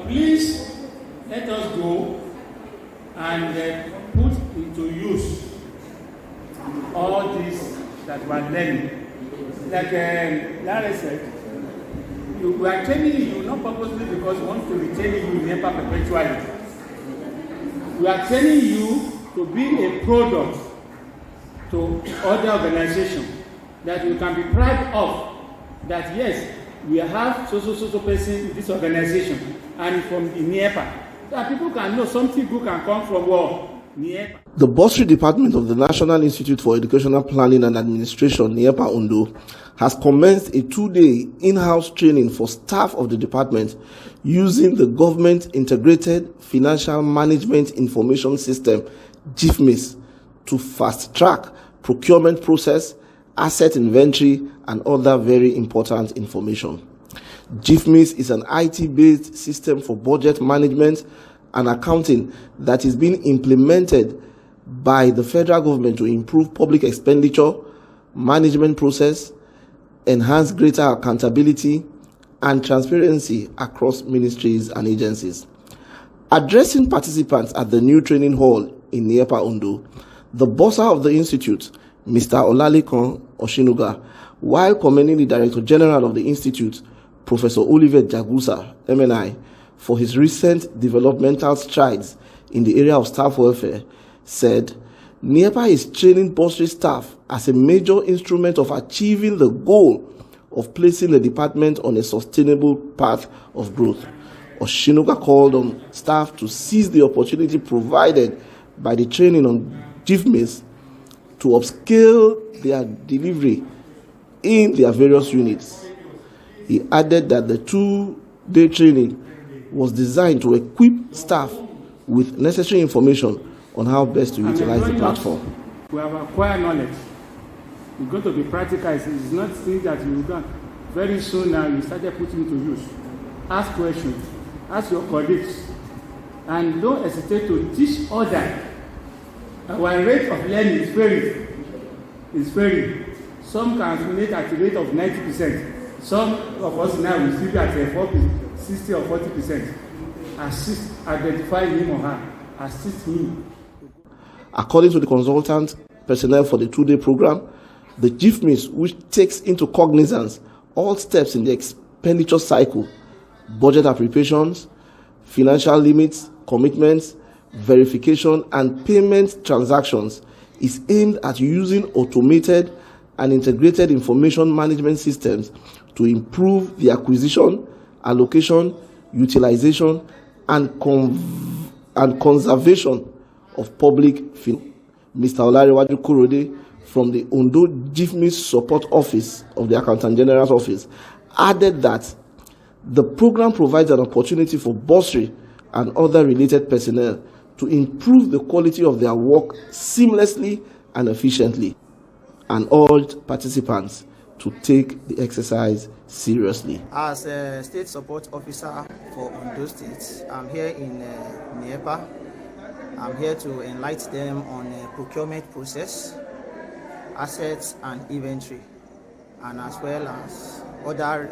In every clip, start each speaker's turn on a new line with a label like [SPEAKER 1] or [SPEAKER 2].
[SPEAKER 1] please let us go and put into use all this that we are learning. Like Larry said, we are training you not purposely because we want to retain you in NIEPA perpetually. We are training you to be a product to other organizations that we can be proud of. That yes, we have so person in this organization and from the NIEPA. So that people can know something good can come from NIEPA.
[SPEAKER 2] The Bursary Department of the National Institute for Educational Planning and Administration, NIEPA Ondo, has commenced a 2-day in-house training for staff of the department using the Government Integrated Financial Management Information System, GIFMISS, to fast-track procurement process, asset inventory, and other very important information. GIFMISS is an IT-based system for budget management and accounting that is being implemented by the federal government to improve public expenditure, management process, enhance greater accountability and transparency across ministries and agencies. Addressing participants at the new training hall in NIEPA Ondo, the bursar of the institute, Mr. Olalekan Oshinuga, while commending the Director General of the institute, Professor Oliver Jagusa, MNI, for his recent developmental strides in the area of staff welfare, said, NIEPA is training bursary staff as a major instrument of achieving the goal of placing the department on a sustainable path of growth. Oshinuga called on staff to seize the opportunity provided by the training on GIFMISS to upscale their delivery in their various units. He added that the 2-day training was designed to equip staff with necessary information on how best to utilize the platform.
[SPEAKER 1] We have acquired knowledge. It's going to be practical. It's not things that you've done. Very soon now, you started putting to use. Ask questions. Ask your colleagues. And don't hesitate to teach others. Our rate of learning is very. Some can accumulate at a rate of 90%. Some of us now will still be at 60 or 40%. Assist, identify him or her. Assist him.
[SPEAKER 2] According to the consultant personnel for the 2-day program, the GIFMISS, which takes into cognizance all steps in the expenditure cycle, budget appropriations, financial limits, commitments, verification, and payment transactions, is aimed at using automated and integrated information management systems to improve the acquisition, allocation, utilization, and conservation of public funds. Mr. Olarewaju Kurode from the Ondo GIFMISS Support Office of the Accountant General's Office added that the program provides an opportunity for bursary and other related personnel to improve the quality of their work seamlessly and efficiently, and urged participants to take the exercise seriously.
[SPEAKER 3] As a State Support Officer for Ondo State, I'm here in NIEPA. I'm here to enlighten them on procurement process, assets and inventory, and as well as other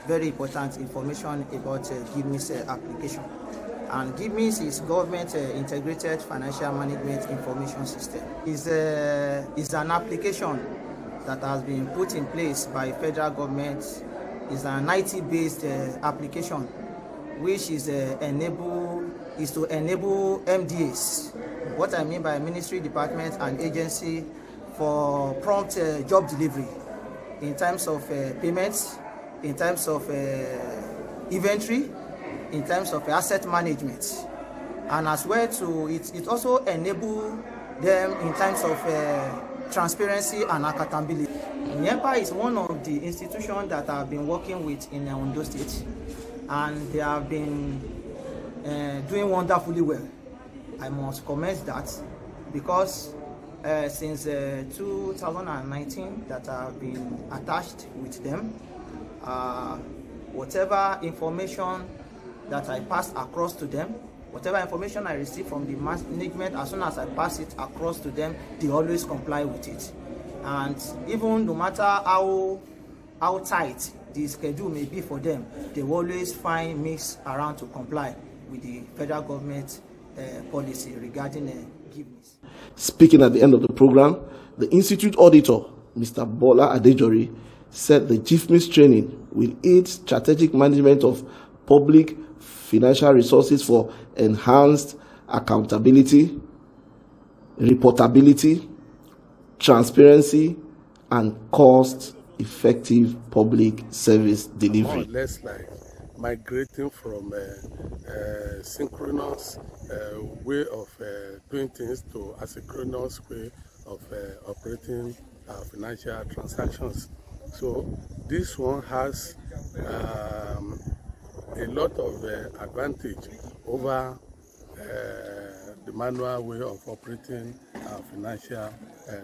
[SPEAKER 3] very important information about GIFMISS application. And GIFMISS is Government Integrated Financial Management Information System. It's an application that has been put in place by federal government. It's an IT-based application which is to enable MDAs. What I mean by ministry, department, and agency for prompt job delivery in terms of payments, in terms of inventory, in terms of asset management, and as well to it also enable them in terms of transparency and accountability. NIEPA is one of the institutions that I've been working with in Ondo State, and they have been doing wonderfully well. I must commend that, because since 2019 that I've been attached with them, whatever information that I pass across to them, whatever information I receive from the management, as soon as I pass it across to them, they always comply with it. And even no matter how tight the schedule may be for them, they will always find means around to comply with the federal government policy regarding GIFMISS.
[SPEAKER 2] Speaking at the end of the program, the Institute Auditor, Mr. Bola Adejori, said the GIFMISS training will aid strategic management of public financial resources for enhanced accountability, reportability, transparency, and cost-effective public service delivery.
[SPEAKER 4] More or less like migrating from synchronous way of doing things to asynchronous way of operating financial transactions. So this one has a lot of advantage over the manual way of operating financial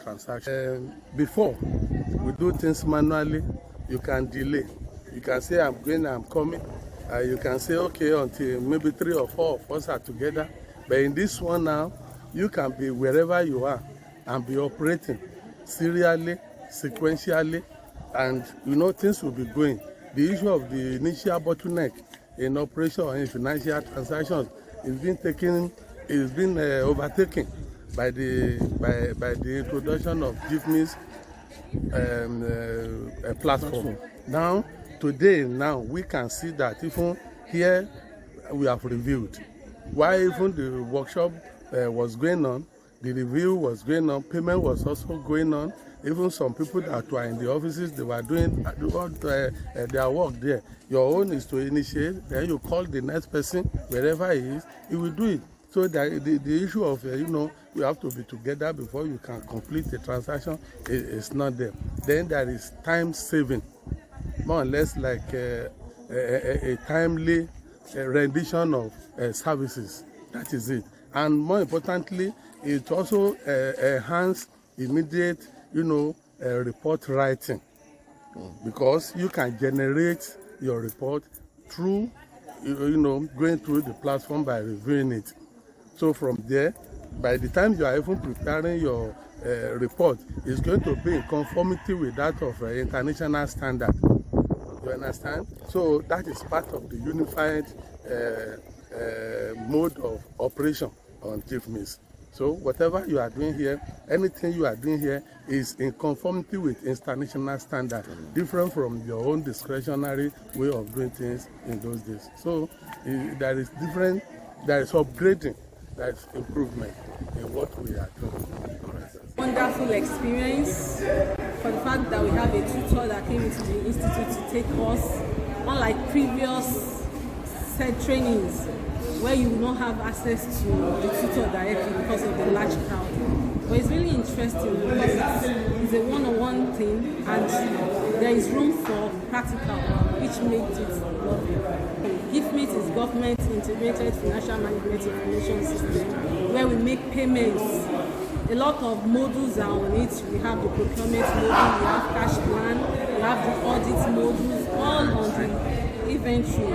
[SPEAKER 4] transactions. Before we do things manually, you can delay. You can say, I'm going, I'm coming. You can say, okay, until maybe 3 or 4 of us are together. But in this one now, you can be wherever you are and be operating serially, sequentially, and things will be going. The issue of the initial bottleneck in operation or in financial transactions is being overtaken by the introduction of GIFMISS platform. Today, we can see that even here we have reviewed. While even the workshop was going on, the review was going on, payment was also going on. Even some people that were in the offices, they were doing their work there. Your own is to initiate, then you call the next person, wherever he is, he will do it. So the issue of, you have to be together before you can complete the transaction is not there. Then there is time saving, more or less like a timely rendition of services. That is it. And more importantly, it also enhances immediate, report writing, because you can generate your report through, going through the platform by reviewing it. So from there, by the time you are even preparing your report, it's going to be in conformity with that of international standard. You understand? So that is part of the unified mode of operation on GIFMISS. So whatever you are doing here, anything you are doing here is in conformity with international standard, different from your own discretionary way of doing things in those days. So there is upgrading, there is improvement in what we are doing.
[SPEAKER 5] Wonderful experience for the fact that we have a tutor that came into the institute to take us, unlike previous set trainings where you will not have access to the tutor directly because of the large crowd. But it's really interesting because it's a one-on-one thing and there is room for practical, which makes it lovely. GIFMISS is Government Integrated Financial Management Information System, where we make payments. A lot of modules are on it. We have the procurement module, we have cash plan, we have the audit modules, all on the inventory,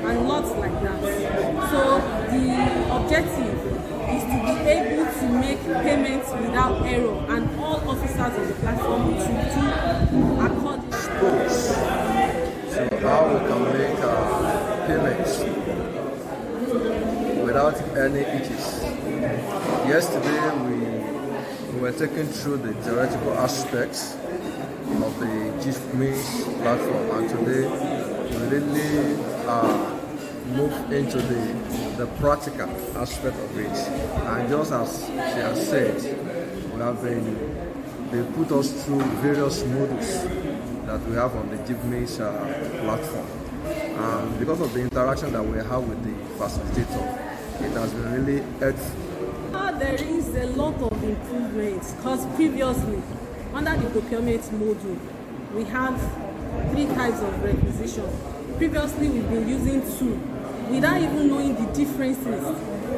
[SPEAKER 5] and lots like that. So the objective is to be able to make payments without error, and all officers on the platform to do according to
[SPEAKER 6] so how we can make payments without any itches. Yesterday we were taken through the theoretical aspects of the GIFMISS platform, and today we really move into the practical aspect of it. And just as she has said, they put us through various modules that we have on the GIFMISS platform. And because of the interaction that we have with the facilitator, it has been really helpful.
[SPEAKER 5] There is a lot of improvements because previously, under the procurement module, we have 3 types of requisition. Previously, we've been using 2 without even knowing the differences.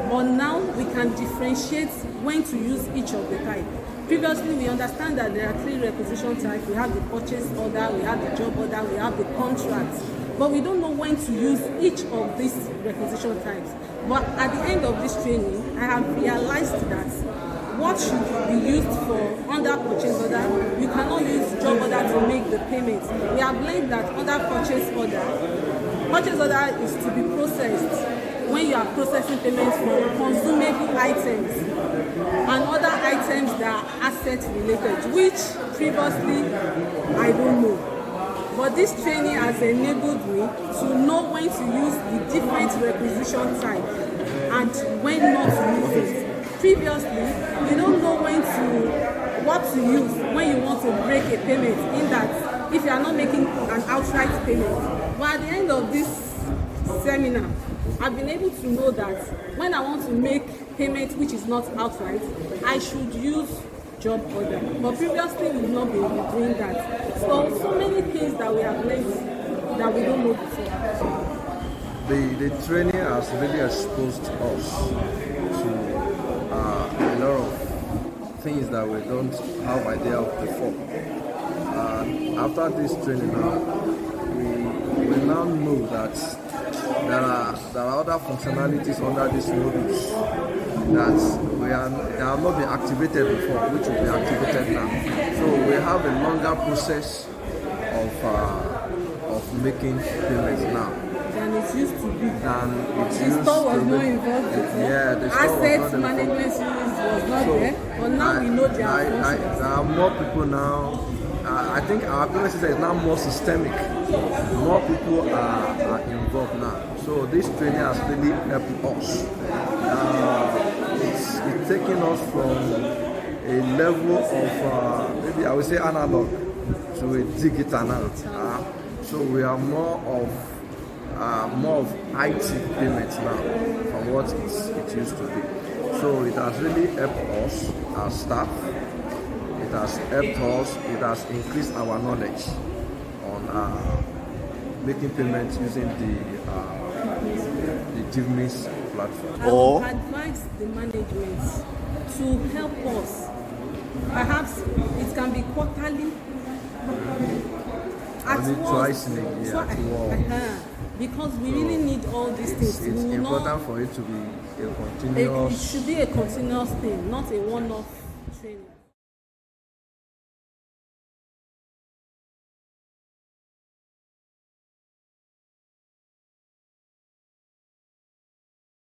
[SPEAKER 5] But now we can differentiate when to use each of the types. Previously, we understand that there are 3 requisition types. We have the purchase order, we have the job order, we have the contract. But we don't know when to use each of these requisition types. But at the end of this training, I have realized that what should be used for under purchase order. You cannot use job order to make the payment. We have learned that under purchase order is to be processed when you are processing payments for consumable items and other items that are asset related, which previously I don't know. But this training has enabled me to know when to use the different requisition type and when not to use it. Previously, you don't know what to use when you want to break a payment, in that if you are not making an outright payment. But at the end of this seminar, I've been able to know that when I want to make payment which is not outright, I should use job order. But previously we've not been doing that. So many things that we have learned that we don't know before.
[SPEAKER 6] The training has really exposed us to a lot of things that we don't have idea of before. After this training now, we now know that there are other functionalities under these modules that have not been activated before, which will be activated now. So we have a longer process of making payments now
[SPEAKER 5] than it used to be.
[SPEAKER 6] The
[SPEAKER 5] store was not involved before.
[SPEAKER 6] Yeah, the store
[SPEAKER 5] asset management was not there, but now we know there are
[SPEAKER 6] more people now. I think our payment system is now more systemic. More people are involved now. So this training has really helped us. It's taking us from a level of maybe I would say analog to a digital now. So we are more of IT payments now from what it used to be. So it has really helped us, our staff. It has helped us. It has increased our knowledge on making payments using the GIFMISS platform.
[SPEAKER 5] I would advise the management to help us. Perhaps it can be quarterly.
[SPEAKER 6] Twice in a year.
[SPEAKER 5] Because we really need all these things.
[SPEAKER 6] It's important for it to be a continuous.
[SPEAKER 5] It should be a continuous thing, not a one-off training.